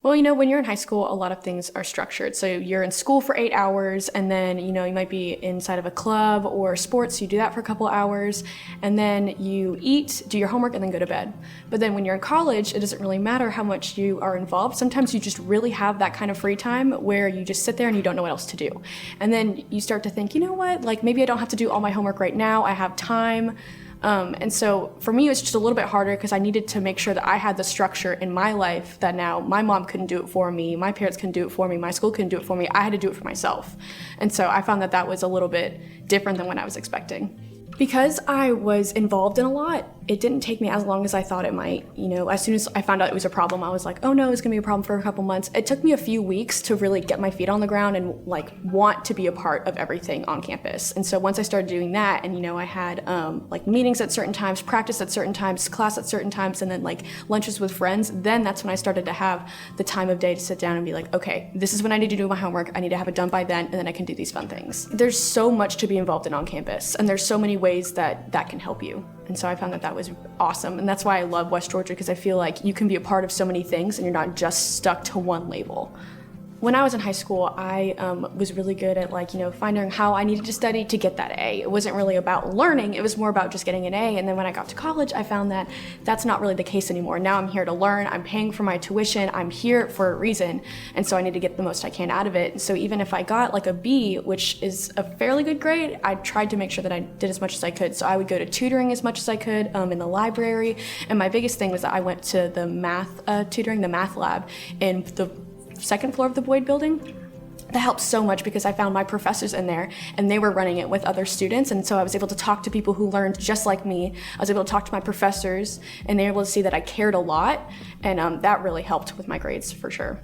Well, when you're in high school, a lot of things are structured. So you're in school for 8 hours, and then, you might be inside of a club or sports. You do that for a couple hours, and then you eat, do your homework, and then go to bed. But then when you're in college, it doesn't really matter how much you are involved. Sometimes you just really have that kind of free time where you just sit there and you don't know what else to do. And then you start to think, you know what, like maybe I don't have to do all my homework right now. I have time. And so for me, it was just a little bit harder because I needed to make sure that I had the structure in my life that now my mom couldn't do it for me, my parents couldn't do it for me, my school couldn't do it for me. I had to do it for myself. And so I found that that was a little bit different than what I was expecting. Because I was involved in a lot, it didn't take me as long as I thought it might. As soon as I found out it was a problem, I was like, oh no, it's gonna be a problem for a couple months. It took me a few weeks to really get my feet on the ground and want to be a part of everything on campus. And so once I started doing that, and I had meetings at certain times, practice at certain times, class at certain times, and then lunches with friends, then that's when I started to have the time of day to sit down and be like, okay, this is when I need to do my homework, I need to have it done by then, and then I can do these fun things. There's so much to be involved in on campus, and there's so many ways that can help you. And so I found that that was awesome. And that's why I love West Georgia, because I feel like you can be a part of so many things and you're not just stuck to one label. When I was in high school, I was really good at finding how I needed to study to get that A. It wasn't really about learning, it was more about just getting an A. And then when I got to college, I found that that's not really the case anymore. Now I'm here to learn, I'm paying for my tuition, I'm here for a reason. And so I need to get the most I can out of it. And so even if I got a B, which is a fairly good grade, I tried to make sure that I did as much as I could. So I would go to tutoring as much as I could in the library. And my biggest thing was that I went to the math tutoring, the math lab in the second floor of the Boyd building. That helped so much because I found my professors in there and they were running it with other students, and so I was able to talk to people who learned just like me. I was able to talk to my professors and they were able to see that I cared a lot, and that really helped with my grades for sure.